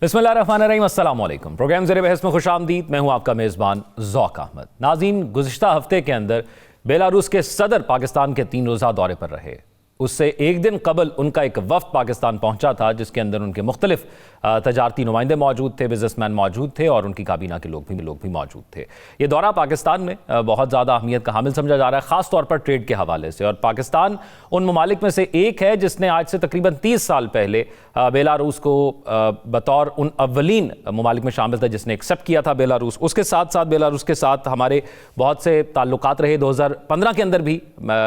बिस्मिल्लाहिर्रहमानिर्रहीम, अस्सलाम वालेकुम। प्रोग्राम ज़ेरे बहस में खुशामदीद। मैं हूं आपका मेज़बान ज़ौक अहमद। नाज़रीन, गुज़िश्ता हफ्ते के अंदर बेलारूस के सदर पाकिस्तान के 3 रोज़ा दौरे पर रहे। उससे एक दिन कबल उनका एक वफ़द पाकिस्तान पहुंचा था, जिसके अंदर उनके मुख्तलिफ तजारती नुमाइंदे मौजूद थे, बिजनेसमैन मौजूद थे और उनकी काबीना के लोग भी मौजूद थे। ये दौरा पाकिस्तान में बहुत ज़्यादा अहमियत का हामिल समझा जा रहा है, ख़ास तौर पर ट्रेड के हवाले से। और पाकिस्तान उन ममालिक में से एक है जिसने आज से तकरीबन 30 साल पहले बेलारूस को बतौर उन अव्वलीन ममालिक में शामिल था जिसने एक्सेप्ट किया था बेलारूस। उसके साथ साथ बेलारूस के साथ हमारे बहुत से ताल्लुकात रहे। 2015 के अंदर भी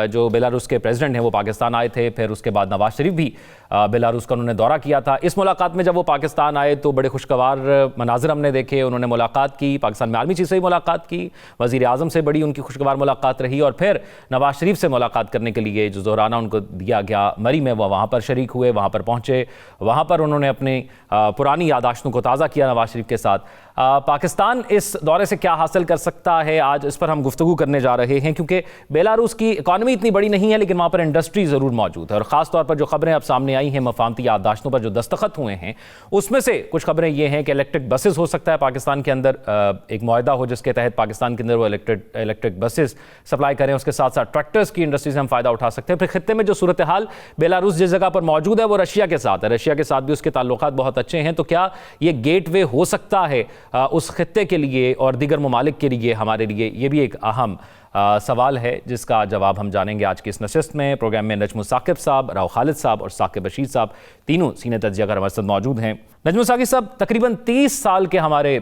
जो बेलारूस के प्रेसिडेंट हैं वो पाकिस्तान आए थे। फिर उसके बाद नवाज शरीफ भी बेलारूस का उन्होंने दौरा किया था। इस मुलाकात में जब वो पाकिस्तान आए तो बड़े खुशगवार मनाजिर हमने देखे। उन्होंने मुलाकात की, पाकिस्तान में आर्मी चीफ से ही मुलाकात की, वज़ीर आज़म से बड़ी उनकी खुशगवार मुलाकात रही और फिर नवाज शरीफ से मुलाकात करने के लिए जो ज़ोराना उनको दिया गया मरी में, वो वहाँ पर शरीक हुए, वहाँ पर पहुँचे। वहाँ पर उन्होंने अपनी पुरानी यादाश्तों को ताज़ा किया नवाज शरीफ के साथ। पाकिस्तान इस दौरे से क्या हासिल कर सकता है, आज इस पर हम गुफ्तगू करने जा रहे हैं, क्योंकि बेलारूस की इकॉनमी इतनी बड़ी नहीं है लेकिन वहाँ पर इंडस्ट्री ज़रूर मौजूद है। और ख़ास तौर पर जो खबरें अब सामने आई हैं, मफाहमती याददाश्तों पर जो दस्तखत हुए हैं, उसमें से कुछ खबरें ये हैं कि इलेक्ट्रिक बसेस हो सकता है पाकिस्तान के अंदर एक मुआहदा हो जिसके तहत पाकिस्तान के अंदर वो इलेक्ट्रिक बसेस सप्लाई करें। उसके साथ साथ ट्रैक्टर्स की इंडस्ट्री से हम फ़ायदा उठा सकते हैं। फिर खित्ते में जो सूरत हाल बेलारूस जिस जगह पर मौजूद है वो रशिया के साथ है, रशिया के साथ भी उसके ताल्लुकात बहुत अच्छे हैं। तो क्या ये गेट वे हो सकता है उस खित्ते के लिए और दीगर ममालिक के लिए, हमारे लिए? ये भी एक अहम सवाल है जिसका जवाब हम जानेंगे आज की इस नशिस्त में। प्रोग्राम में नजमुल साकिब साहब, राव खालिद साहब और साकिब रशीद साहब, तीनों सीनियर तज्ज़ियाकार हमारे साथ मौजूद हैं। नजमुल साकिब साहब, तकरीबन 30 साल के हमारे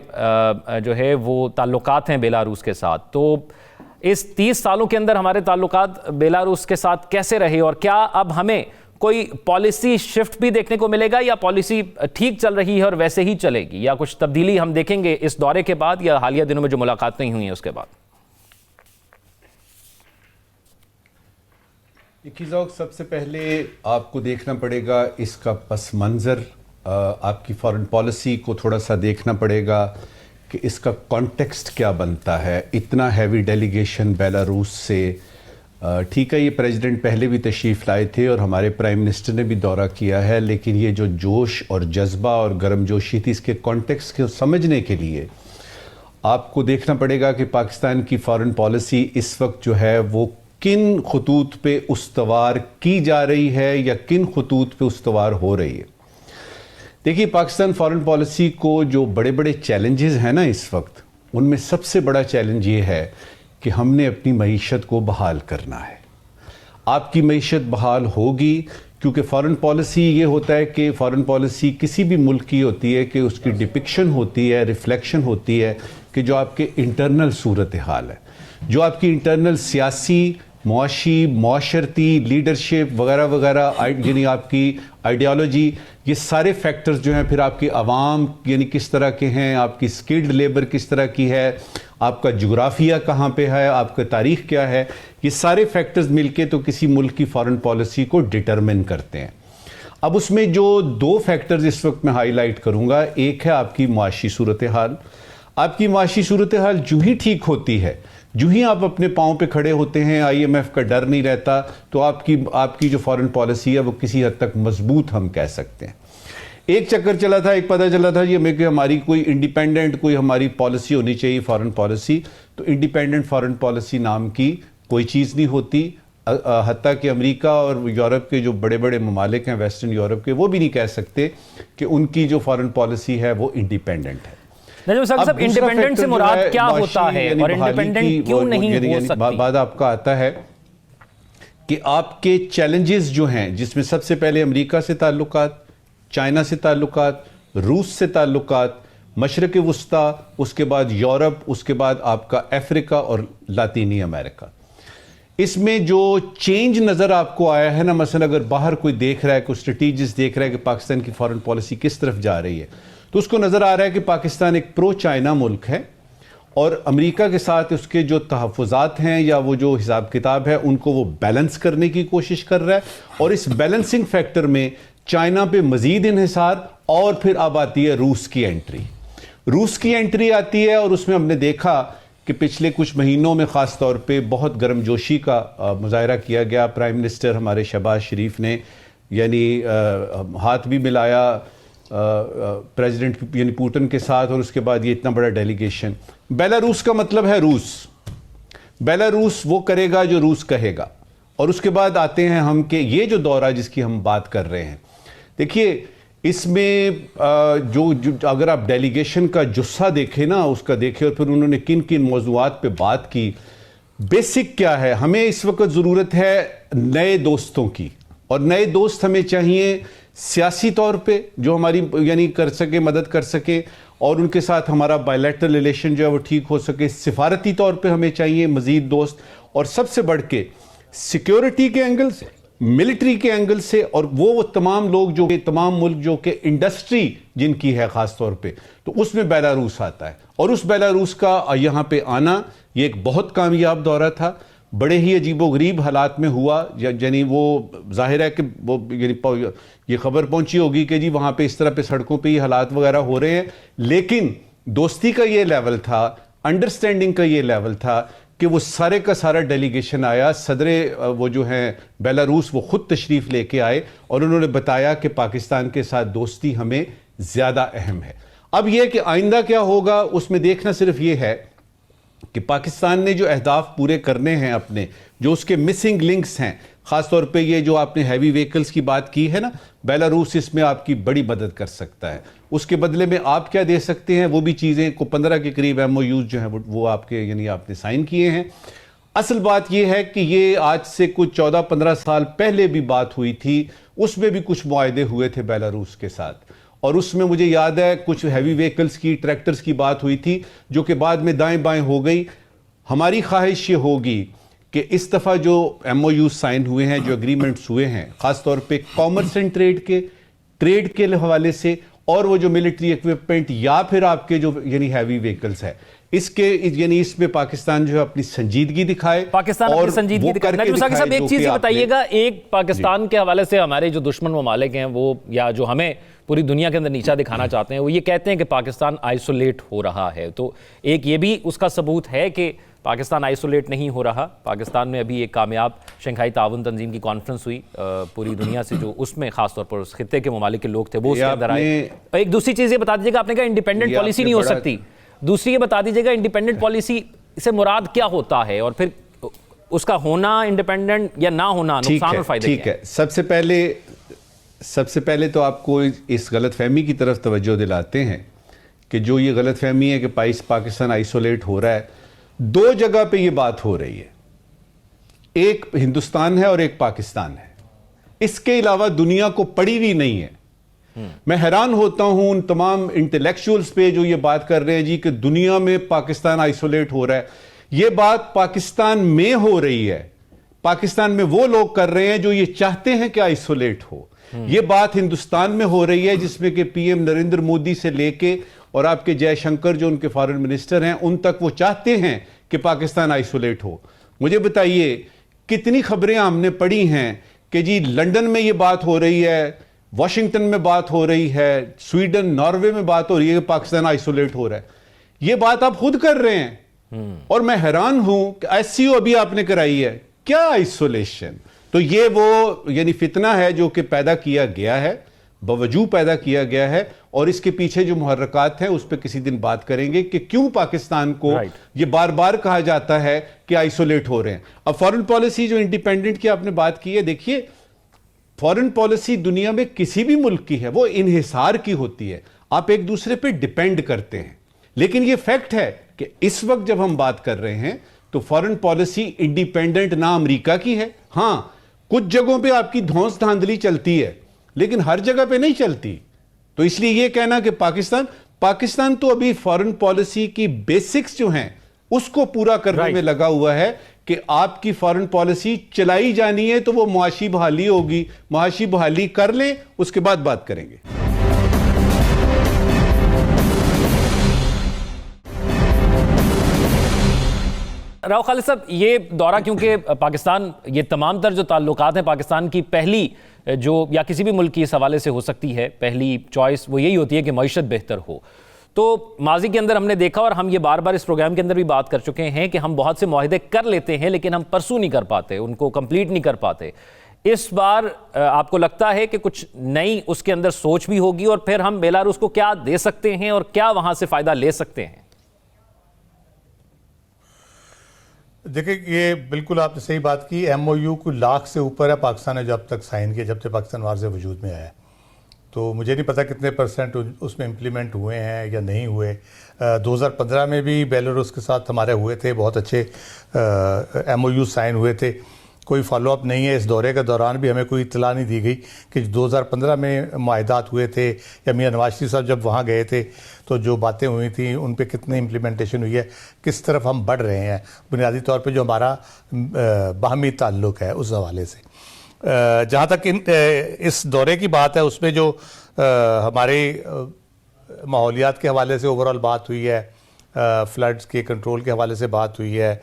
जो है वो ताल्लुकात हैं बेलारूस के साथ। तो इस 30 सालों के अंदर हमारे ताल्लुकात बेलारूस के साथ कैसे रहे और क्या अब हमें कोई पॉलिसी शिफ्ट भी देखने को मिलेगा या पॉलिसी ठीक चल रही है और वैसे ही चलेगी, या कुछ तब्दीली हम देखेंगे इस दौरे के बाद या हालिया दिनों में जो मुलाकातें हुई हैं उसके बाद? सबसे पहले आपको देखना पड़ेगा इसका पस मंज़र, आपकी फॉरेन पॉलिसी को थोड़ा सा देखना पड़ेगा कि इसका कॉन्टेक्स्ट क्या बनता है। इतना हैवी डेलीगेशन बेलारूस से, ठीक है, ये प्रेसिडेंट पहले भी तशरीफ़ लाए थे और हमारे प्राइम मिनिस्टर ने भी दौरा किया है, लेकिन ये जो जोश और जज्बा और गर्मजोशी थी, इसके कॉन्टेक्स्ट को समझने के लिए आपको देखना पड़ेगा कि पाकिस्तान की फॉरेन पॉलिसी इस वक्त जो है वो किन खतूत पे उस्तवार की जा रही है या किन खतूत पे उस्तवार हो रही है। देखिए, पाकिस्तान फॉरेन पॉलिसी को जो बड़े बड़े चैलेंजेस हैं ना इस वक्त, उनमें सबसे बड़ा चैलेंज ये है कि हमने अपनी मईशत को बहाल करना है। आपकी मईशत बहाल होगी क्योंकि फ़ॉरेन पॉलिसी ये होता है कि फ़ॉरेन पॉलिसी किसी भी मुल्क की होती है कि उसकी डिपिक्शन होती है, रिफ्लेक्शन होती है कि जो आपके इंटरनल सूरत हाल है, जो आपकी इंटरनल सियासी, मुआशी, मुआशरती, लीडरशिप वगैरह वगैरह, यानी आपकी आइडियालॉजी, ये सारे फैक्टर्स जो हैं, फिर आपकी आवाम यानी किस तरह के हैं, आपकी स्किल्ड लेबर किस तरह की है, आपका जोग्राफिया कहाँ पे है, आपका तारीख़ क्या है, ये सारे फैक्टर्स मिलके तो किसी मुल्क की फ़ॉरेन पॉलिसी को डिटरमिन करते हैं। अब उसमें जो 2 फैक्टर्स इस वक्त मैं हाईलाइट करूँगा, एक है आपकी मुआशी सूरत हाल। आपकी मुआशी सूरत हाल जो ही ठीक होती है, जो ही आप अपने पाँव पे खड़े होते हैं, IMF का डर नहीं रहता, तो आपकी जो फॉरेन पॉलिसी है वो किसी हद तक मजबूत हम कह सकते हैं। एक चक्कर चला था, एक पता चला था ये कि हमारी कोई इंडिपेंडेंट कोई हमारी पॉलिसी होनी चाहिए फॉरेन पॉलिसी, तो इंडिपेंडेंट फॉरेन पॉलिसी नाम की कोई चीज़ नहीं होती। हत्ता कि अमेरिका और यूरोप के जो बड़े बड़े ममालिक हैं, वेस्टर्न यूरोप के, वो भी नहीं कह सकते कि उनकी जो फॉरेन पॉलिसी है वो इंडिपेंडेंट है। सब इंडिपेंडेंट से मुराद क्या होता है और इंडिपेंडेंट क्यों नहीं हो सकती? बाद आपका आता है कि आपके चैलेंजेस जो हैं, जिसमें सबसे पहले अमेरिका से ताल्लुकात, चाइना से ताल्लुकात, रूस से ताल्लुकात, मशरक़ वुस्ता, उसके बाद यूरोप, उसके बाद आपका अफ्रीका और लातीनी अमेरिका। इसमें जो चेंज नज़र आपको आया है ना, मसलन अगर बाहर कोई देख रहा है, कोई स्ट्रेटेजिस्ट देख रहा है कि पाकिस्तान की फॉरेन पॉलिसी किस तरफ जा रही है, तो उसको नज़र आ रहा है कि पाकिस्तान एक प्रो चाइना मुल्क है और अमेरिका के साथ उसके जो तहफ़्फ़ुज़ात हैं या वो जो हिसाब किताब है उनको वो बैलेंस करने की कोशिश कर रहा है। और इस बैलेंसिंग फैक्टर में चाइना पे मज़ीद इन्हिसार, और फिर अब आती है रूस की एंट्री। रूस की एंट्री आती है और उसमें हमने देखा कि पिछले कुछ महीनों में ख़ास तौर पे बहुत गर्मजोशी का मुज़ाहरा किया गया। प्राइम मिनिस्टर हमारे शहबाज शरीफ ने यानी हाथ भी मिलाया, प्रेसिडेंट यानी पुतिन के साथ, और उसके बाद ये इतना बड़ा डेलीगेशन। बेलारूस का मतलब है रूस। बेलारूस वो करेगा जो रूस कहेगा। और उसके बाद आते हैं हम कि ये जो दौरा जिसकी हम बात कर रहे हैं, देखिए इसमें जो अगर आप डेलीगेशन का जुस्सा देखें ना, उसका देखें और फिर उन्होंने किन किन मौज़ूआत पे बात की। बेसिक क्या है, हमें इस वक्त ज़रूरत है नए दोस्तों की, और नए दोस्त हमें चाहिए सियासी तौर पे जो हमारी यानी कर सके, मदद कर सके, और उनके साथ हमारा बायलैटरल रिलेशन जो है वो ठीक हो सके। सिफारती तौर पे हमें चाहिए मज़ीद दोस्त, और सबसे बढ़ के सिक्योरिटी के एंगल से, मिलिट्री के एंगल से, और वो तमाम लोग जो कि तमाम मुल्क जो कि इंडस्ट्री जिनकी है ख़ास तौर पे, तो उसमें बेलारूस आता है। और उस बेलारूस का यहाँ पे आना ये एक बहुत कामयाब दौरा था। बड़े ही अजीबोगरीब हालात में हुआ, यानी वो जाहिर है कि वो यानी ये खबर पहुंची होगी कि जी वहाँ पे इस तरह पे सड़कों पे ही हालात वगैरह हो रहे हैं, लेकिन दोस्ती का ये लेवल था, अंडरस्टैंडिंग का ये लेवल था कि वो सारे का सारा डेलीगेशन आया। सदरे वो जो हैं बेलारूस वो खुद तशरीफ़ लेके आए और उन्होंने बताया कि पाकिस्तान के साथ दोस्ती हमें ज़्यादा अहम है। अब यह कि आइंदा क्या होगा उसमें देखना सिर्फ ये है कि पाकिस्तान ने जो अहदाफ पूरे करने हैं अपने, जो उसके मिसिंग लिंक्स हैं, ख़ासतौर पे ये जो आपने हैवी व्हीकल्स की बात की है ना, बेलारूस इसमें आपकी बड़ी मदद कर सकता है। उसके बदले में आप क्या दे सकते हैं, वो भी चीज़ें को 15 के करीब MOUs जो हैं वो आपके यानी आपने साइन किए हैं। असल बात यह है कि ये आज से कुछ 14-15 साल पहले भी बात हुई थी, उसमें भी कुछ मुआहदे हुए थे बेलारूस के साथ, और उसमें मुझे याद है कुछ हैवी व्हीकल्स की, ट्रैक्टर्स की बात हुई थी जो कि बाद में दाएं बाएं हो गई। हमारी ख्वाहिश ये होगी कि इस दफ़ा जो MOUs साइन हुए हैं, जो एग्रीमेंट्स हुए हैं, ख़ासतौर पे कॉमर्स एंड ट्रेड के हवाले से, और वो जो मिलिट्री इक्विपमेंट या फिर आपके जो यानी हैवी व्हीकल्स है, इसके यानी इसमें पाकिस्तान जो है अपनी संजीदगी दिखाए। पाकिस्तान अपनी संजीदगी दिखाए। साहब एक चीज़ बताइएगा, एक पाकिस्तान के हवाले से हमारे जो दुश्मन ममालिक हैं वो, या जो हमें पूरी दुनिया के अंदर नीचा दिखाना चाहते हैं, वो ये कहते हैं कि पाकिस्तान आइसोलेट हो रहा है। तो एक ये भी उसका सबूत है कि पाकिस्तान आइसोलेट नहीं हो रहा। पाकिस्तान में अभी एक कामयाब शंघाई ताउन तंजीम की कॉन्फ्रेंस हुई पूरी दुनिया से, जो उसमें खासतौर पर उस खित्ते के ममालिक के लोग थे वो उसके अंदर आए। एक दूसरी चीज़ ये बता दीजिएगा, आपने कहा इंडिपेंडेंट पॉलिसी नहीं हो सकती, दूसरी ये बता दीजिएगा इंडिपेंडेंट पॉलिसी से मुराद क्या होता है, और फिर उसका होना इंडिपेंडेंट या ना होना नुकसान और फायदे ठीक है। सबसे पहले तो आपको इस गलतफहमी की तरफ तवज्जो दिलाते हैं कि जो ये गलतफहमी है कि पाकिस्तान आइसोलेट हो रहा है, दो जगह पे ये बात हो रही है, एक हिंदुस्तान है और एक पाकिस्तान है। इसके अलावा दुनिया को पड़ी हुई नहीं है। मैं हैरान होता हूं उन तमाम इंटेलेक्चुअल्स पे जो ये बात कर रहे हैं जी कि दुनिया में पाकिस्तान आइसोलेट हो रहा है। ये बात पाकिस्तान में हो रही है, पाकिस्तान में वो लोग कर रहे हैं जो ये चाहते हैं कि आइसोलेट हो। ये बात हिंदुस्तान में हो रही है, जिसमें कि PM नरेंद्र मोदी से लेके और आपके जयशंकर जो उनके फॉरेन मिनिस्टर हैं, उन तक वो चाहते हैं कि पाकिस्तान आइसोलेट हो। मुझे बताइए कितनी खबरें हमने पढ़ी हैं कि जी लंदन में ये बात हो रही है, वॉशिंगटन में बात हो रही है, स्वीडन नॉर्वे में बात हो रही है कि पाकिस्तान आइसोलेट हो रहा है। ये बात आप खुद कर रहे हैं, और मैं हैरान हूं कि SCO अभी आपने कराई है, क्या आइसोलेशन। तो ये वो यानी फितना है जो कि पैदा किया गया है, बवजूद पैदा किया गया है, और इसके पीछे जो मुहर्रकात हैं उस पर किसी दिन बात करेंगे कि क्यों पाकिस्तान को ये बार बार कहा जाता है कि आइसोलेट हो रहे हैं। अब फॉरेन पॉलिसी जो इंडिपेंडेंट की आपने बात की है, देखिए फॉरेन पॉलिसी दुनिया में किसी भी मुल्क की है वो इन्हिसार की होती है, आप एक दूसरे पे डिपेंड करते हैं। लेकिन ये फैक्ट है कि इस वक्त जब हम बात कर रहे हैं तो फॉरेन पॉलिसी इंडिपेंडेंट ना अमेरिका की है। हां, कुछ जगहों पे आपकी धौंस धांधली चलती है, लेकिन हर जगह पे नहीं चलती। तो इसलिए यह कहना कि पाकिस्तान तो अभी फॉरेन पॉलिसी की बेसिक्स जो हैं उसको पूरा करने में लगा हुआ है कि आपकी फॉरेन पॉलिसी चलाई जानी है तो वो मुआशी बहाली होगी, मुआशी बहाली कर ले, उसके बाद बात करेंगे। राव खालिद साहब, ये दौरा क्योंकि पाकिस्तान, ये तमाम तर जो ताल्लुकात हैं पाकिस्तान की पहली जो या किसी भी मुल्क की इस हवाले से हो सकती है, पहली चॉइस वो यही होती है कि मईशत बेहतर हो। तो माजी के अंदर हमने देखा, और हम ये बार बार इस प्रोग्राम के अंदर भी बात कर चुके हैं कि हम बहुत से मुआहदे कर लेते हैं लेकिन हम परसू नहीं कर पाते, उनको कंप्लीट नहीं कर पाते। इस बार आपको लगता है कि कुछ नई उसके अंदर सोच भी होगी और फिर हम बेलारूस को क्या दे सकते हैं और क्या वहां से फायदा ले सकते हैं? देखिए, ये बिल्कुल आपने सही बात की। MOU को लाख से ऊपर है पाकिस्तान ने जब तक साइन किया, जब से पाकिस्तान वहाँ से वजूद में आया। तो मुझे नहीं पता कितने % उसमें इम्प्लीमेंट हुए हैं या नहीं हुए। 2015 में भी बेलारूस के साथ हमारे हुए थे, बहुत अच्छे MOU साइन हुए थे। कोई फॉलोअप नहीं है। इस दौरे के दौरान भी हमें कोई इत्तला नहीं दी गई कि 2015 में मुआहदात हुए थे या मियां नवाज शरीफ साहब जब वहाँ गए थे तो जो बातें हुई थी उन पे कितनी इम्प्लीमेंटेशन हुई है, किस तरफ हम बढ़ रहे हैं बुनियादी तौर पे जो हमारा बाहमी ताल्लुक़ है उस हवाले से। जहाँ तक इस दौरे की बात है, उसमें जो हमारे माहौलियात के हवाले से ओवरऑल बात हुई है, फ्लड्स के कंट्रोल के हवाले से बात हुई है,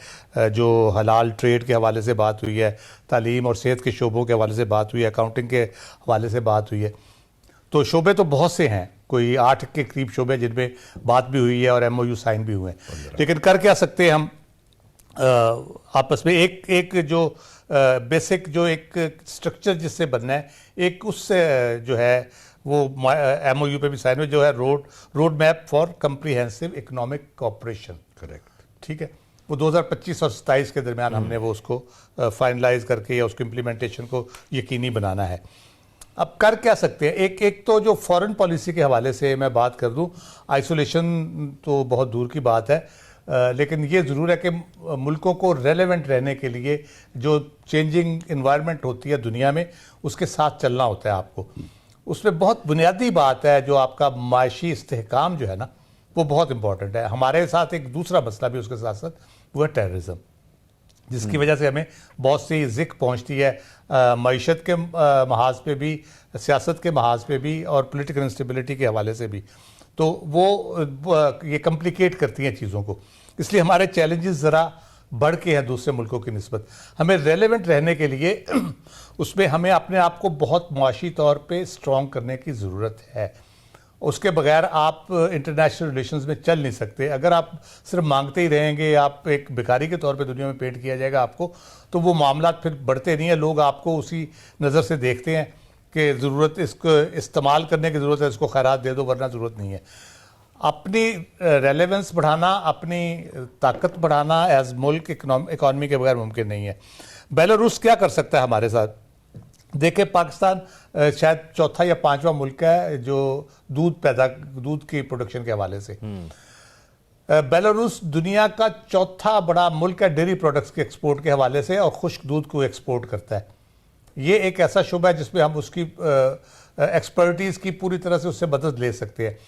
जो हलाल ट्रेड के हवाले से बात हुई है, तालीम और सेहत के शोबों के हवाले से बात हुई है, अकाउंटिंग के हवाले से बात हुई है। तो शोबे तो बहुत से हैं, कोई 8 के करीब शोबे जिनमें बात भी हुई है और MOU साइन भी हुए हैं। लेकिन कर क्या सकते हैं हम आपस में? एक जो बेसिक जो एक स्ट्रक्चर जिससे बनना है, एक उससे जो है वो MOU पे भी साइन हुए, जो है road map for comprehensive economic cooperation. Correct, ठीक है। वो 2025 और 27 के दरमियान हमने वो उसको फाइनलाइज करके या उसके इम्प्लीमेंटेशन को यकीनी बनाना है। अब कर क्या सकते हैं? एक तो जो फॉरेन पॉलिसी के हवाले से मैं बात कर दूं, आइसोलेशन तो बहुत दूर की बात है, लेकिन ये ज़रूर है कि मुल्कों को रेलेवेंट रहने के लिए जो चेंजिंग इन्वायरमेंट होती है दुनिया में, उसके साथ चलना होता है आपको। उसमें बहुत बुनियादी बात है जो आपका माशी इस्तेहकाम जो है ना, वो बहुत इंपॉर्टेंट है। हमारे साथ एक दूसरा मसला भी उसके साथ साथ, वो है टेररिज्म, जिसकी वजह से हमें बहुत सी ज़िक पहुंचती है मईशत के महाज पे भी, सियासत के महाज पे भी और पॉलिटिकल इंस्टेबिलिटी के हवाले से भी। तो वो ये कम्प्लिकेट करती हैं चीज़ों को, इसलिए हमारे चैलेंजेस ज़रा बढ़ के हैं दूसरे मुल्कों की निस्बत। हमें रेलेवेंट रहने के लिए उसमें हमें अपने आप को बहुत मुआशी तौर पे स्ट्रॉन्ग करने की ज़रूरत है। उसके बगैर आप इंटरनेशनल रिलेशंस में चल नहीं सकते। अगर आप सिर्फ मांगते ही रहेंगे, आप एक भिखारी के तौर पे दुनिया में पेंट किया जाएगा आपको, तो वो मामला फिर बढ़ते नहीं है। लोग आपको उसी नज़र से देखते हैं कि ज़रूरत इसको इस्तेमाल करने की ज़रूरत है, इसको खैरात दे दो वरना ज़रूरत नहीं है। अपनी रेलेवेंस बढ़ाना, अपनी ताकत बढ़ाना एज मुल्क इकॉनमी के बगैर मुमकिन नहीं है। बेलारूस क्या कर सकता है हमारे साथ? देखिए, पाकिस्तान शायद चौथा या पांचवा मुल्क है जो दूध की प्रोडक्शन के हवाले से। बेलारूस दुनिया का चौथा बड़ा मुल्क है डेयरी प्रोडक्ट्स के एक्सपोर्ट के हवाले से, और खुश्क दूध को एक्सपोर्ट करता है। ये एक ऐसा शुबा है जिसमें हम उसकी एक्सपर्टीज़ की पूरी तरह से उससे मदद ले सकते हैं।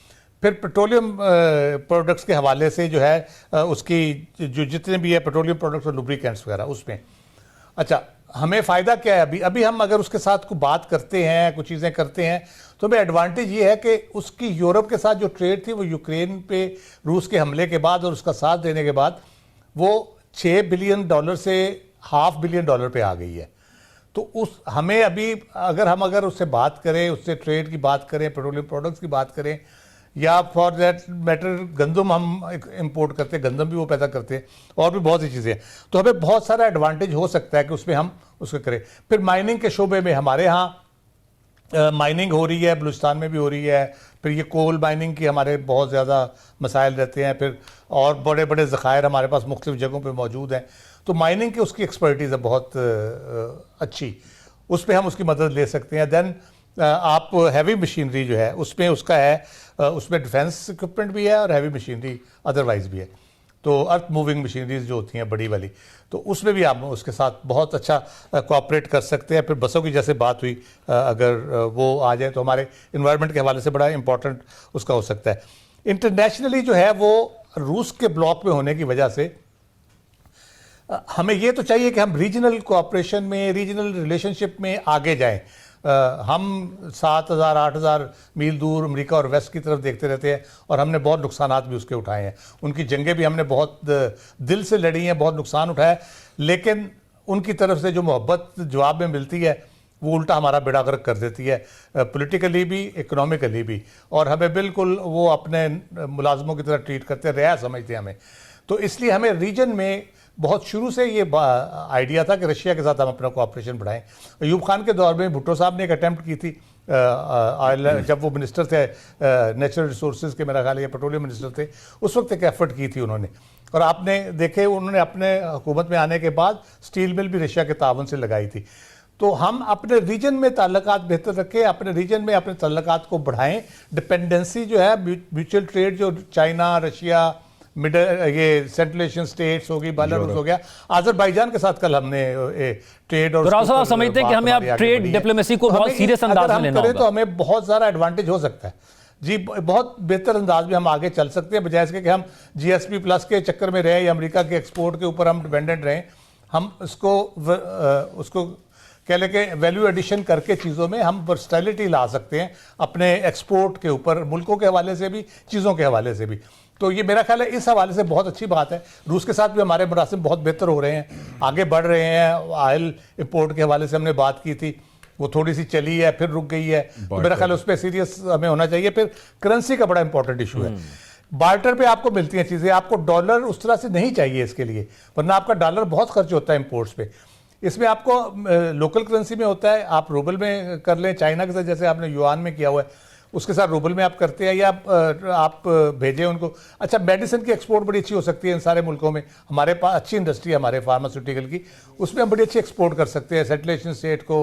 फिर पेट्रोलियम प्रोडक्ट्स के हवाले से जो है उसकी जो जितने भी है पेट्रोलियम प्रोडक्ट्स और लुब्रिकेंट्स वगैरह, उसमें अच्छा हमें फ़ायदा क्या है? अभी हम अगर उसके साथ को बात करते हैं, कुछ चीज़ें करते हैं, तो हमें एडवांटेज ये है कि उसकी यूरोप के साथ जो ट्रेड थी वो यूक्रेन पे रूस के हमले के बाद और उसका साथ देने के बाद वो $6 बिलियन से $500 बिलियन पे आ गई है। तो उस हमें अभी अगर उससे बात करें, उससे ट्रेड की बात करें, पेट्रोलियम प्रोडक्ट्स की बात करें, या फॉर दैट मैटर गंदम हम इंपोर्ट करते हैं, गंदम भी वो पैदा करते हैं, और भी बहुत सी चीज़ें। तो हमें बहुत सारा एडवांटेज हो सकता है कि उसमें हम उसको करें। फिर माइनिंग के शोबे में हमारे यहाँ माइनिंग हो रही है, बलूचिस्तान में भी हो रही है। फिर ये कोल माइनिंग की हमारे बहुत ज़्यादा मसाइल रहते हैं। फिर और बड़े बड़े ज़खायर हमारे पास मुख्तलिफ जगहों पर मौजूद हैं। तो माइनिंग की उसकी एक्सपर्टीज़ है बहुत अच्छी, उस पर हम उसकी मदद ले सकते हैं। देन आप हैवी मशीनरी जो है उसमें उसका है, उसमें डिफेंस इक्विपमेंट भी है और हैवी मशीनरी अदरवाइज भी है। तो अर्थ मूविंग मशीनरीज जो होती हैं बड़ी वाली, तो उसमें भी आप उसके साथ बहुत अच्छा कोऑपरेट कर सकते हैं। फिर बसों की जैसे बात हुई, अगर वो आ जाए तो हमारे इन्वायरमेंट के हवाले से बड़ा इंपॉर्टेंट उसका हो सकता है। इंटरनेशनली जो है वो रूस के ब्लॉक में होने की वजह से हमें ये तो चाहिए कि हम रीजनल कोऑपरेशन में, रीजनल रिलेशनशिप में आगे जाएं। हम 7,000 8,000 मील दूर अमेरिका और वेस्ट की तरफ देखते रहते हैं और हमने बहुत नुकसानात भी उसके उठाए हैं। उनकी जंगें भी हमने बहुत दिल से लड़ी हैं, बहुत नुकसान उठाया, लेकिन उनकी तरफ से जो मोहब्बत जवाब में मिलती है वो उल्टा हमारा बेड़ा गर्क कर देती है, पॉलिटिकली भी, इकोनॉमिकली भी। और हमें बिल्कुल वो अपने मुलाजमों की तरह ट्रीट करते हैं, रियाया समझते हैं हमें। तो इसलिए हमें रीजन में बहुत शुरू से ये आइडिया था कि रशिया के साथ हम अपना कोऑपरेशन बढ़ाएं। अयूब खान के दौर में भुट्टो साहब ने एक अटेम्प्ट की थी, जब वो मिनिस्टर थे नेचुरल रिसोर्सेज के, मेरा ख्याल है पेट्रोलियम मिनिस्टर थे, उस वक्त एक एफर्ट की थी उन्होंने। और आपने देखे उन्होंने अपने हुकूमत में आने के बाद स्टील मिल भी रशिया के तावन से लगाई थी। तो हम अपने रीजन में ताल्लुकात बेहतर रखें, अपने रीजन में अपने ताल्लुकात को बढ़ाएं। डिपेंडेंसी जो है म्यूचुअल ट्रेड जो चाइना, रशिया, ये सेंट्रल एशियन स्टेट्स हो गई, बेलारूस हो गया, अजरबैजान के साथ कल हमने ट्रेड और राव साहब समझते हैं कि हमें अब ट्रेड डिप्लोमेसी को बहुत सीरियस अंदाज में लेना होगा, तो हमें बहुत सारा एडवांटेज हो सकता है जी, बहुत बेहतर अंदाज में हम आगे चल सकते हैं, बजाय इसके कि हम जीएसपी प्लस के चक्कर में रहे या अमेरिका के एक्सपोर्ट के ऊपर हम डिपेंडेंट रहें। हम उसको कह लें कि वैल्यू एडिशन करके चीज़ों में हम वर्सटैलिटी ला सकते हैं अपने एक्सपोर्ट के ऊपर, मुल्कों के हवाले से भी, चीज़ों के हवाले से भी। तो ये मेरा ख्याल है इस हवाले से बहुत अच्छी बात है। रूस के साथ भी हमारे मरासिम बहुत बेहतर हो रहे हैं, आगे बढ़ रहे हैं। ऑयल इंपोर्ट के हवाले से हमने बात की थी, वो थोड़ी सी चली है फिर रुक गई है, तो मेरा ख्याल है उस पर सीरियस हमें होना चाहिए। फिर करेंसी का बड़ा इंपॉर्टेंट इशू है, बार्टर पे आपको मिलती हैं चीज़ें, आपको डॉलर उस तरह से नहीं चाहिए इसके लिए, वरना आपका डॉलर बहुत खर्च होता है इंपोर्ट्स पे। इसमें आपको लोकल करेंसी में होता है, आप रूबल में कर लें, चाइना के साथ जैसे आपने युआन में किया हुआ है उसके साथ रूबल में आप करते हैं, या आप भेजें उनको। अच्छा, मेडिसिन की एक्सपोर्ट बड़ी अच्छी हो सकती है इन सारे मुल्कों में, हमारे पास अच्छी इंडस्ट्री है हमारे फार्मास्यूटिकल की, उसमें हम बड़ी अच्छी एक्सपोर्ट कर सकते हैं सेंट्रल एशियन स्टेट को,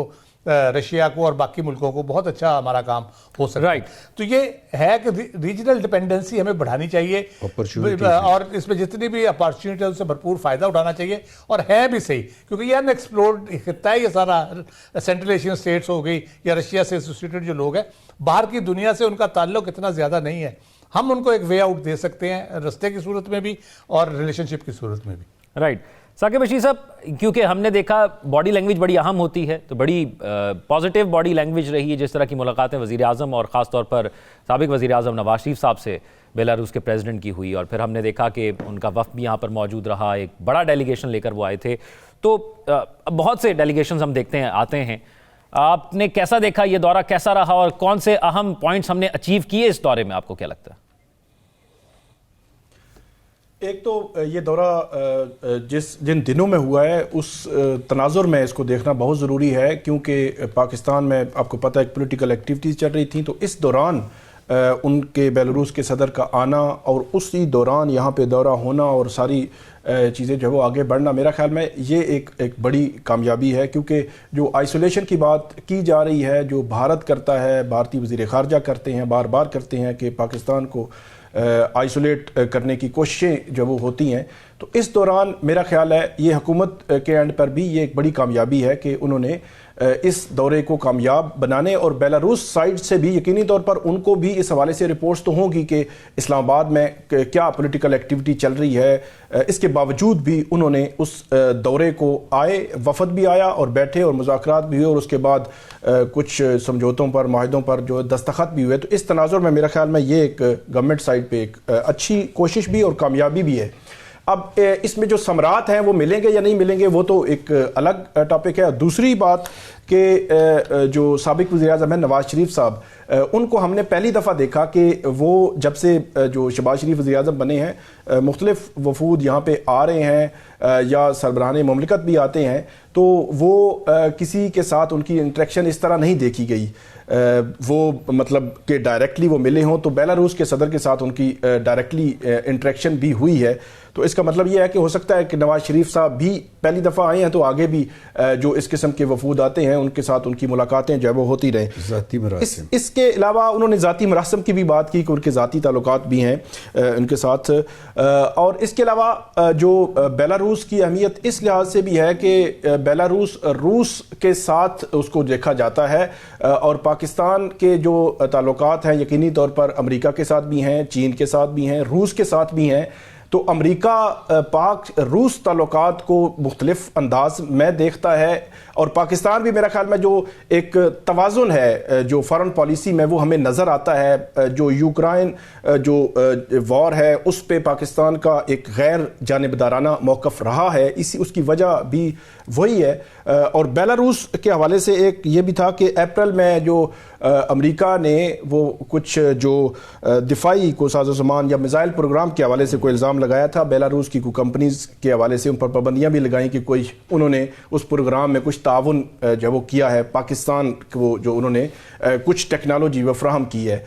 रशिया को और बाकी मुल्कों को, बहुत अच्छा हमारा काम हो सकता है। तो ये है कि रीजनल डिपेंडेंसी हमें बढ़ानी चाहिए और इसमें जितनी भी अपॉर्चुनिटी है उससे भरपूर फायदा उठाना चाहिए, और है भी सही, क्योंकि ये अनएक्सप्लोर्ड खित्ता है ये सारा, सेंट्रल एशियन स्टेट्स हो गई या रशिया से एसोसिएटेड जो लोग हैं, बाहर की दुनिया से उनका ताल्लुक इतना ज़्यादा नहीं है। हम उनको एक वे आउट दे सकते हैं, रास्ते की सूरत में भी और रिलेशनशिप की सूरत में भी। राइट। साकिब बशीर साहब, क्योंकि हमने देखा बॉडी लैंग्वेज बड़ी अहम होती है, तो बड़ी पॉजिटिव बॉडी लैंग्वेज रही है जिस तरह की मुलाकातें वज़ीर आज़म और ख़ास तौर पर साबिक़ वज़ीर आज़म नवाज शरीफ साहब से बेलारूस के प्रेसिडेंट की हुई, और फिर हमने देखा कि उनका वफ़द भी यहाँ पर मौजूद रहा, एक बड़ा डेलीगेशन लेकर वो आए थे। तो बहुत से डेलीगेशन हम देखते हैं आते हैं, आपने कैसा देखा, ये दौरा कैसा रहा और कौन से अहम पॉइंट्स हमने अचीव किए इस दौरे में, आपको क्या लगता है? एक तो ये दौरा जिन दिनों में हुआ है उस तनाजुर में इसको देखना बहुत ज़रूरी है, क्योंकि पाकिस्तान में आपको पता है एक पॉलिटिकल एक्टिविटीज़ चल रही थी, तो इस दौरान उनके बेलारूस के सदर का आना और उसी दौरान यहाँ पे दौरा होना और सारी चीज़ें जो है वो आगे बढ़ना, मेरा ख्याल में ये एक बड़ी कामयाबी है। क्योंकि जो आइसोलेशन की बात की जा रही है, जो भारत करता है, भारतीय वज़ीर ख़ारजा करते हैं, बार बार करते हैं कि पाकिस्तान को आइसोलेट करने की कोशिशें जो वो होती हैं, तो इस दौरान मेरा ख्याल है ये हुकूमत के एंड पर भी ये एक बड़ी कामयाबी है कि उन्होंने इस दौरे को कामयाब बनाने, और बेलारूस साइड से भी यकीनी तौर पर उनको भी इस हवाले से रिपोर्ट्स तो होंगी कि इस्लामाबाद में क्या पॉलिटिकल एक्टिविटी चल रही है, इसके बावजूद भी उन्होंने उस दौरे को आए, वफद भी आया और बैठे और मुज़ाकरात भी हुए, और उसके बाद कुछ समझौतों पर, माहिदों पर जो दस्तखत भी हुए। तो इस तनाजुर में मेरा ख्याल में ये एक गवर्नमेंट साइड पे एक अच्छी कोशिश भी और कामयाबी भी है। अब इसमें जो समरात हैं वो मिलेंगे या नहीं मिलेंगे वो तो एक अलग टॉपिक है। दूसरी बात कि जो साबिक़ वज़ीर-ए-आज़म हैं नवाज शरीफ साहब, उनको हमने पहली दफ़ा देखा कि वो जब से जो शहबाज शरीफ वज़ीर-ए-आज़म बने हैं, मुख्तलिफ वफूद यहाँ पे आ रहे हैं या सरबराहान मुमलिकत भी आते हैं, तो वो किसी के साथ उनकी इंटरेक्शन इस तरह नहीं देखी गई, वो मतलब कि डायरेक्टली वो मिले हों। तो बेलारूस के सदर के साथ उनकी डायरेक्टली इंटरेक्शन भी हुई है। तो इसका मतलब ये है कि हो सकता है कि नवाज शरीफ साहब भी पहली दफ़ा आए हैं, तो आगे भी जो इस किस्म के वफूद आते हैं उनके साथ उनकी मुलाकातें जो है वो होती रहें। ज़ाती मरासिम, इसके अलावा उन्होंने ज़ाती मरासिम की भी बात की कि उनके ज़ाती ताल्लुकात भी हैं उनके साथ। और इसके अलावा जो बेलारूस की अहमियत इस लिहाज से भी है कि बेलारूस रूस के साथ उसको देखा जाता है, और पाकिस्तान के जो ताल्लुकात हैं यकीनी तौर पर अमेरिका के साथ भी हैं, चीन के साथ भी हैं, रूस के साथ भी हैं। तो अमेरिका पाक रूस ताल्लुकात को मुख्तलिफ अंदाज में देखता है, और पाकिस्तान भी मेरा ख्याल में जो एक तवाज़ुन है जो फॉरेन पॉलिसी में वो हमें नज़र आता है। जो यूक्रेन जो वॉर है उस पे पाकिस्तान का एक गैर जानिबदाराना मौक़िफ़ रहा है, इसी उसकी वजह भी वही है। और बेलारूस के हवाले से एक ये भी था कि अप्रैल में जो अमेरिका ने वो कुछ जो दिफाई को साजो सामान या मिसाइल प्रोग्राम के हवाले से कोई इल्ज़ाम लगाया था, बेलारूस की कोई कंपनीज के हवाले से उन पर पाबंदियां भी लगाई कि कोई उन्होंने उस प्रोग्राम में कुछ ताउन जो वो किया है पाकिस्तान को, जो उन्होंने कुछ टेक्नोलॉजी वो फ्राहम की है।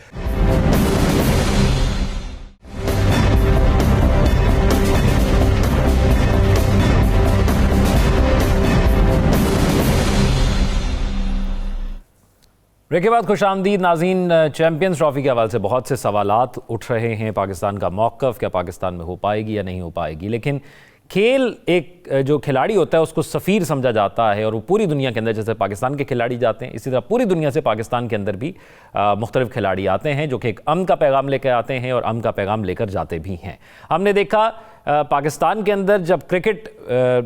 ब्रेक के बाद खुशामदीद नाज़रीन। चैंपियंस ट्रॉफी के हवाले से बहुत से सवालात उठ रहे हैं। पाकिस्तान का मौक़िफ़ क्या पाकिस्तान में हो पाएगी या नहीं हो पाएगी, लेकिन खेल एक जो खिलाड़ी होता है उसको सफ़ीर समझा जाता है और वो पूरी दुनिया के अंदर, जैसे पाकिस्तान के खिलाड़ी जाते हैं इसी तरह पूरी दुनिया से पाकिस्तान के अंदर भी मुख्तलिफ खिलाड़ी आते हैं जो कि एक अमन का पैगाम लेकर आते हैं और अमन का पैगाम लेकर जाते भी हैं। हमने देखा पाकिस्तान के अंदर जब क्रिकेट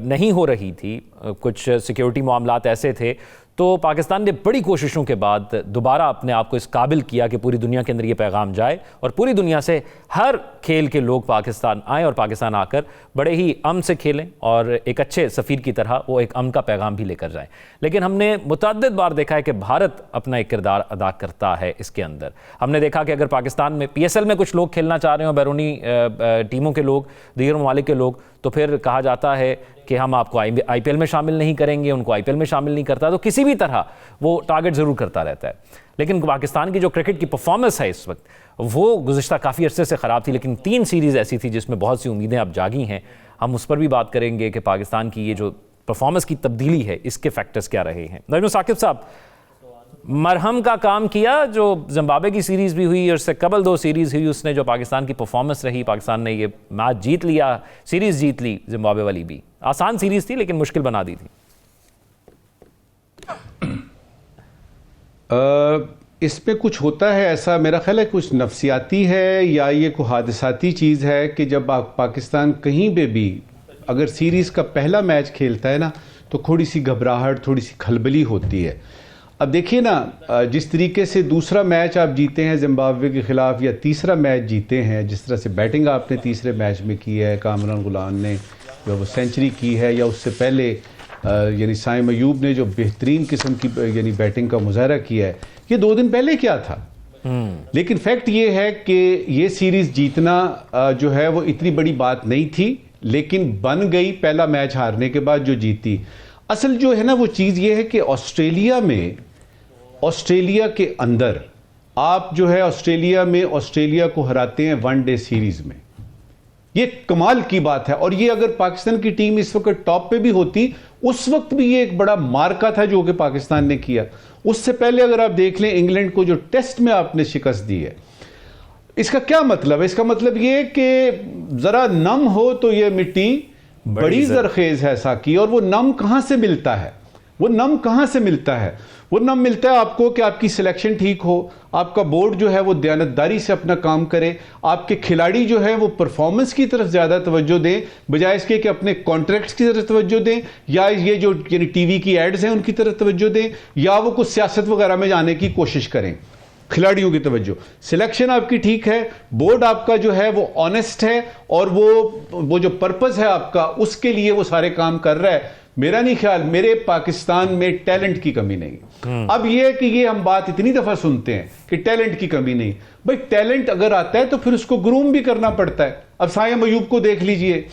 नहीं हो रही थी, कुछ सिक्योरिटी मामलात ऐसे थे, तो पाकिस्तान ने बड़ी कोशिशों के बाद दोबारा अपने आप को इस काबिल किया कि पूरी दुनिया के अंदर ये पैगाम जाए और पूरी दुनिया से हर खेल के लोग पाकिस्तान आएँ और पाकिस्तान आकर बड़े ही अमन से खेलें और एक अच्छे सफ़ीर की तरह वो एक अमन का पैगाम भी लेकर जाएं। लेकिन हमने मुतअद्दिद बार देखा है कि भारत अपना एक किरदार अदा करता है इसके अंदर। हमने देखा कि अगर पाकिस्तान में PSL में कुछ लोग खेलना चाह रहे हो, बैरूनी टीमों के लोग, दीगर ममालिक के लोग, तो फिर कहा जाता है कि हम आपको IPL में शामिल नहीं करेंगे, उनको IPL में शामिल नहीं करता, तो किसी भी तरह वो टारगेट ज़रूर करता रहता है। लेकिन पाकिस्तान की जो क्रिकेट की परफॉर्मेंस है इस वक्त, वो गुज़िश्ता काफ़ी अरसे से ख़राब थी, लेकिन 3 सीरीज़ ऐसी थी जिसमें बहुत सी उम्मीदें अब जागी हैं। हम उस पर भी बात करेंगे कि पाकिस्तान की ये जो परफॉर्मेंस की तब्दीली है इसके फैक्टर्स क्या रहे हैं। नजम साकिब साहब, मरहम का काम किया जो जिम्बाब्वे की सीरीज़ भी हुई और उससे कबल 2 सीरीज़ हुई, उसने जो पाकिस्तान की परफॉर्मेंस रही, पाकिस्तान ने ये मैच जीत लिया, सीरीज़ जीत ली। जिम्बाब्वे वाली भी आसान सीरीज़ थी लेकिन मुश्किल बना दी थी। इसमें कुछ होता है ऐसा, मेरा ख्याल है कुछ नफसियाती है या ये कोई हादसाती चीज़ है कि जब आप पाकिस्तान कहीं पे भी अगर सीरीज़ का पहला मैच खेलता है ना, तो थोड़ी सी घबराहट, थोड़ी सी खलबली होती है। अब देखिए ना, जिस तरीके से दूसरा मैच आप जीते हैं जिम्बाब्वे के ख़िलाफ़ या तीसरा मैच जीते हैं, जिस तरह से बैटिंग आपने तीसरे मैच में की है, कामरान गुलाम ने जो वो सेंचुरी की है, या उससे पहले यानी साइम अयूब ने जो बेहतरीन किस्म की यानी बैटिंग का मुजाहरा किया है, ये 2 दिन पहले क्या था। लेकिन फैक्ट ये है कि ये सीरीज़ जीतना जो है वो इतनी बड़ी बात नहीं थी, लेकिन बन गई पहला मैच हारने के बाद जो जीती। असल जो है ना वो चीज़ ये है कि ऑस्ट्रेलिया के अंदर आप जो है ऑस्ट्रेलिया को हराते हैं 1 डे सीरीज में, ये कमाल की बात है। और ये अगर पाकिस्तान की टीम इस वक्त टॉप पे भी होती, उस वक्त भी ये एक बड़ा मार्का था जो कि पाकिस्तान ने किया। उससे पहले अगर आप देख लें इंग्लैंड को जो टेस्ट में आपने शिकस्त दी है, इसका क्या मतलब है? इसका मतलब ये कि जरा नम हो तो ये मिट्टी बड़ी जरखेज है साकी। और वो नम कहां से मिलता है? वो नम कहां से मिलता है? वो नम मिलता है आपको कि आपकी सिलेक्शन ठीक हो, आपका बोर्ड जो है वो दयानतदारी से अपना काम करे, आपके खिलाड़ी जो है वो परफॉर्मेंस की तरफ ज्यादा तवज्जो दें बजाय इसके कि अपने कॉन्ट्रैक्ट्स की तरफ तवज्जो दें, या ये जो यानी टीवी की एड्स हैं उनकी तरफ तवज्जो दें, या वो कुछ सियासत वगैरह में जाने की कोशिश करें। खिलाड़ियों की तवज्जो, सिलेक्शन आपकी ठीक है, बोर्ड आपका जो है वो ऑनेस्ट है, और वो जो पर्पस है आपका उसके लिए वो सारे काम कर रहा है। मेरा नहीं ख्याल, मेरे पाकिस्तान में टैलेंट की कमी नहीं। अब ये है कि ये हम बात इतनी दफा सुनते हैं कि टैलेंट की कमी नहीं। भाई टैलेंट अगर आता है तो फिर उसको ग्रूम भी करना पड़ता है। अब साइम अयूब को देख लीजिए,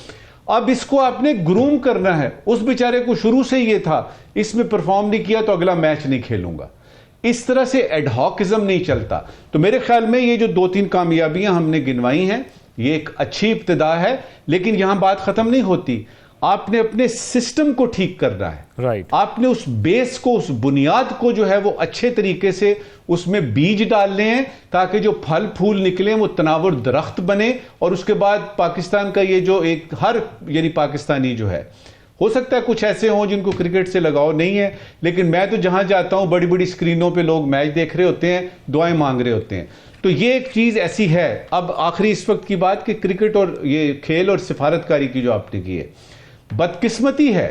अब इसको आपने ग्रूम करना है। उस बेचारे को शुरू से ये था, इसमें परफॉर्म नहीं किया तो अगला मैच नहीं खेलूंगा। इस तरह से एडहॉकिज्म नहीं चलता। तो मेरे ख्याल में ये जो 2-3 कामयाबियां हमने गिनवाई हैं, ये एक अच्छी इब्तिदा है, लेकिन यहां बात खत्म नहीं होती। आपने अपने सिस्टम को ठीक करना है, राइट। आपने उस बेस को, उस बुनियाद को जो है वो अच्छे तरीके से उसमें बीज डालने हैं ताकि जो फल फूल निकले वो तनावुर दरख्त बने। और उसके बाद पाकिस्तान का ये जो एक हर यानी पाकिस्तानी जो है, हो सकता है कुछ ऐसे हों जिनको क्रिकेट से लगाव नहीं है, लेकिन मैं तो जहां जाता हूं बड़ी बड़ी स्क्रीनों पे लोग मैच देख रहे होते हैं, दुआएं मांग रहे होते हैं। तो ये एक चीज ऐसी है। अब आखिरी इस वक्त की बात कि क्रिकेट और ये खेल और सिफारतकारी की जो आपने की है, बदकिस्मती है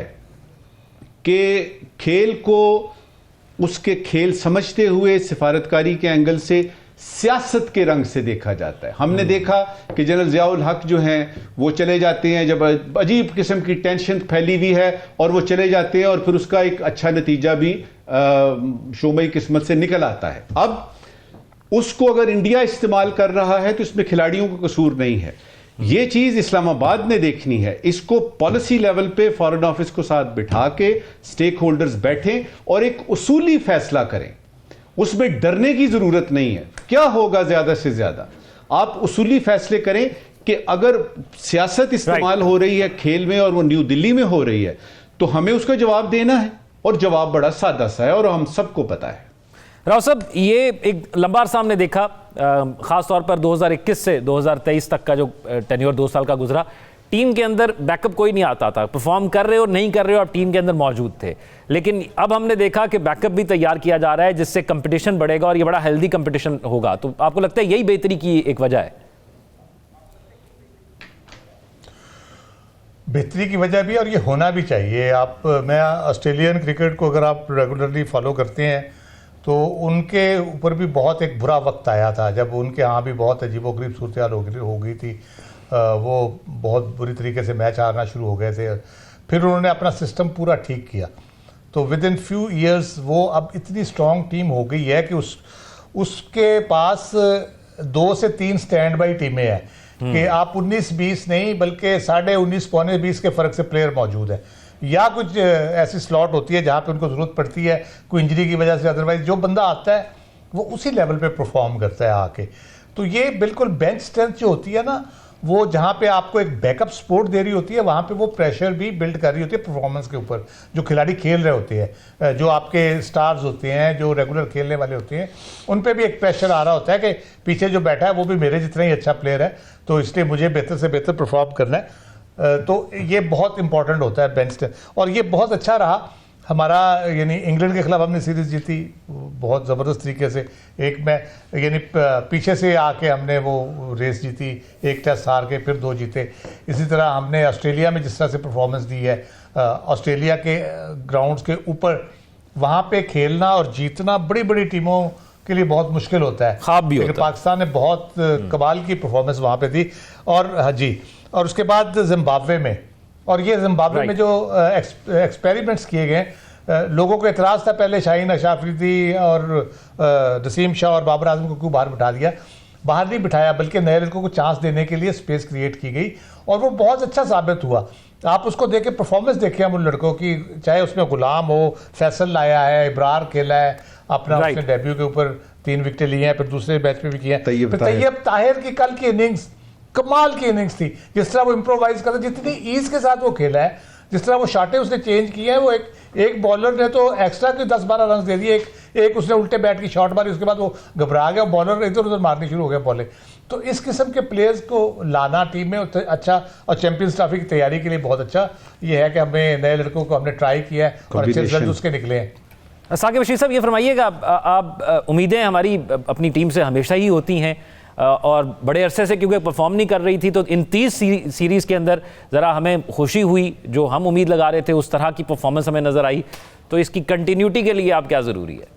कि खेल को उसके खेल समझते हुए सिफारतकारी के एंगल से सियासत के रंग से देखा जाता है। हमने देखा कि जनरल ज़ियाउल हक जो हैं वो चले जाते हैं जब अजीब किस्म की टेंशन फैली हुई है, और वो चले जाते हैं और फिर उसका एक अच्छा नतीजा भी शोमई किस्मत से निकल आता है। अब उसको अगर इंडिया इस्तेमाल कर रहा है तो इसमें खिलाड़ियों का कसूर नहीं है। ये चीज इस्लामाबाद ने देखनी है। इसको पॉलिसी लेवल पे फॉरेन ऑफिस को साथ बिठा के स्टेक होल्डर्स बैठें और एक उसूली फैसला करें। उसमें डरने की जरूरत नहीं है। क्या होगा ज्यादा से ज्यादा, आप उसूली फैसले करें कि अगर सियासत इस्तेमाल हो रही है खेल में और वो न्यू दिल्ली में हो रही है तो हमें उसका जवाब देना है, और जवाब बड़ा सादा सा है और हम सबको पता है। राव साहब, ये एक लंबा अरसा हमने देखा, खास तौर पर 2021 से 2023 तक का जो टेन्योर 2 साल का गुजरा, टीम के अंदर बैकअप कोई नहीं आता था। परफॉर्म कर रहे हो नहीं कर रहे हो, आप टीम के अंदर मौजूद थे। लेकिन अब हमने देखा कि बैकअप भी तैयार किया जा रहा है, जिससे कंपटीशन बढ़ेगा और ये बड़ा हेल्दी कंपटीशन होगा। तो आपको लगता है यही बेहतरी की एक वजह है? बेहतरी की वजह भी, और ये होना भी चाहिए। मैं ऑस्ट्रेलियन क्रिकेट को अगर आप रेगुलरली फॉलो करते हैं तो उनके ऊपर भी बहुत एक बुरा वक्त आया था जब उनके यहाँ भी बहुत अजीबोगरीब सूरत हाल हो गई थी। वो बहुत बुरी तरीके से मैच हारना शुरू हो गए थे। फिर उन्होंने अपना सिस्टम पूरा ठीक किया, तो विद इन फ्यू ईयर्स वो अब इतनी स्ट्रॉन्ग टीम हो गई है कि उसके पास 2 से 3 स्टैंड बाई टीमें हैं कि आप 19-20 नहीं बल्कि 19.5 पौने 20 के फ़र्क से प्लेयर मौजूद है, या कुछ ऐसी स्लॉट होती है जहाँ पे उनको ज़रूरत पड़ती है कोई इंजरी की वजह से। अदरवाइज जो बंदा आता है वो उसी लेवल पे परफॉर्म करता है आके। तो ये बिल्कुल बेंच स्ट्रेंथ जो होती है ना, वो जहाँ पे आपको एक बैकअप सपोर्ट दे रही होती है, वहाँ पे वो प्रेशर भी बिल्ड कर रही होती है परफॉर्मेंस के ऊपर। जो खिलाड़ी खेल रहे होते हैं, जो आपके स्टार्स होते हैं, जो रेगुलर खेलने वाले होते हैं, उन पे भी एक प्रेशर आ रहा होता है कि पीछे जो बैठा है वो भी मेरे जितना ही अच्छा प्लेयर है, तो इसलिए मुझे बेहतर से बेहतर परफॉर्म करना है। तो ये बहुत इंपॉर्टेंट होता है बेंच स्ट्रेंथ। और ये बहुत अच्छा रहा हमारा, यानी इंग्लैंड के खिलाफ हमने सीरीज जीती बहुत ज़बरदस्त तरीके से। एक में यानी पीछे से आके हमने वो रेस जीती, एक टेस्ट हार के फिर 2 जीते। इसी तरह हमने ऑस्ट्रेलिया में जिस तरह से परफॉर्मेंस दी है, ऑस्ट्रेलिया के ग्राउंड्स के ऊपर वहाँ पे खेलना और जीतना बड़ी बड़ी टीमों के लिए बहुत मुश्किल होता है, ख़ाब भी लेकिन होता है। पाकिस्तान ने बहुत कमाल की परफॉर्मेंस वहाँ पे दी। और हाँ जी, और उसके बाद जिम्बाब्वे में, और ये जिम्बाब्वे में जो एक्सपेरिमेंट्स किए गए, लोगों को एतराज़ था पहले शाहीन अशराफी और नसीम शाह और बाबर आजम को क्यों बाहर बिठा दिया। बाहर नहीं बिठाया बल्कि नए लड़कों को चांस देने के लिए स्पेस क्रिएट की गई, और वो बहुत अच्छा साबित हुआ। आप उसको देख के परफॉर्मेंस देखें हम उन लड़कों की, चाहे उसमें गुलाम हो, फैसल लाया है, इब्रार खेला है अपना, उसने डेब्यू के ऊपर 3 विकेटें लिए हैं, फिर दूसरे मैच में भी किए हैं। तैयब ताहिर की कल की इनिंग्स कमाल की इनिंग्स थी, जिस तरह वो इम्प्रोवाइज करता, जितनी ईज के साथ वो खेला है, जिस तरह वो शॉटें उसने चेंज की है। वो एक बॉलर ने तो एक्स्ट्रा के 10-12 रन दे दिए, एक उसने उल्टे बैट की शॉट मारी, उसके बाद वो घबरा गया, बॉलर इधर उधर मारनी शुरू हो गया बॉलें। तो इस किस्म के प्लेयर्स को लाना टीम में अच्छा, और चैंपियंस ट्रॉफी की तैयारी के लिए बहुत अच्छा ये है कि हमें नए लड़कों को हमने ट्राई किया है और अच्छे रिजल्ट उसके निकले हैं। साकिब बशीर साहब, ये फरमाइएगा, आप उम्मीदें हमारी अपनी टीम से हमेशा ही होती हैं, और बड़े अरसे से क्योंकि परफॉर्म नहीं कर रही थी, तो इन 30 सीरीज़ के अंदर ज़रा हमें खुशी हुई, जो हम उम्मीद लगा रहे थे उस तरह की परफॉर्मेंस हमें नज़र आई। तो इसकी कंटिन्यूटी के लिए आप क्या ज़रूरी है?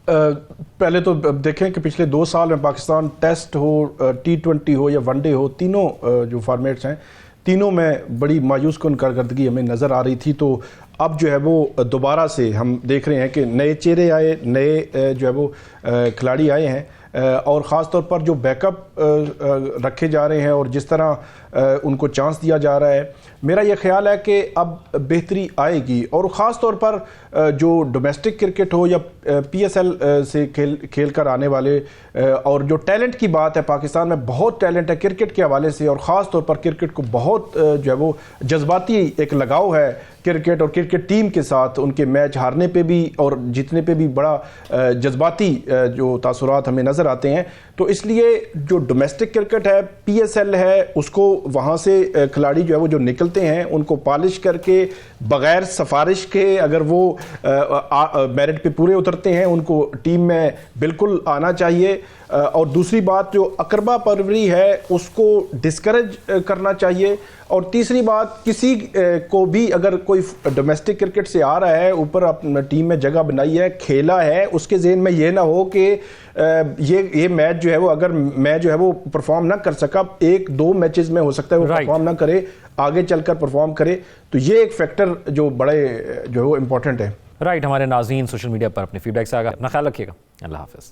पहले तो देखें कि पिछले 2 साल में पाकिस्तान टेस्ट हो, T20 हो या वनडे हो, तीनों जो फॉर्मेट्स हैं, तीनों में बड़ी मायूस कन कारकर्दगी हमें नज़र आ रही थी। तो अब जो है वो दोबारा से हम देख रहे हैं कि नए चेहरे आए, नए जो है वो खिलाड़ी आए हैं, और ख़ास तौर पर जो बैकअप रखे जा रहे हैं और जिस तरह उनको चांस दिया जा रहा है, मेरा ये ख्याल है कि अब बेहतरी आएगी। और ख़ास तौर पर जो डोमेस्टिक क्रिकेट हो या PSL से खेल कर आने वाले, और जो टैलेंट की बात है, पाकिस्तान में बहुत टैलेंट है क्रिकेट के हवाले से, और ख़ास तौर पर क्रिकेट को बहुत जो है वो जज्बाती एक लगाव है क्रिकेट और क्रिकेट टीम के साथ। उनके मैच हारने पे भी और जीतने पे भी बड़ा जज्बाती जो तासुरात हमें नज़र आते हैं। तो इसलिए जो डोमेस्टिक क्रिकेट है, PSL है, उसको वहाँ से खिलाड़ी जो है वो जो निकलते हैं उनको पॉलिश करके बग़ैर सिफारिश के अगर वो मेरिट पे पूरे उतरते हैं, उनको टीम में बिल्कुल आना चाहिए। और दूसरी बात, जो अकरबा परवरी है उसको डिस्करेज करना चाहिए, और तीसरी बात, किसी को भी अगर कोई डोमेस्टिक क्रिकेट से आ रहा है, ऊपर अपनी टीम में जगह बनाई है, खेला है, उसके ज़हन में ये ना हो कि ये मैच जो है वो, अगर मैं जो है वो परफॉर्म ना कर सका, 1-2 मैचेस में हो सकता है वो परफॉर्म ना करे, आगे चलकर परफॉर्म करे, तो ये एक फैक्टर जो बड़े जो है वो इम्पोर्टेंट है। राइट, हमारे नाज़रीन सोशल मीडिया पर अपने फीडबैक से आगे अपना ख्याल रखिएगा। अल्लाह हाफ़िज़।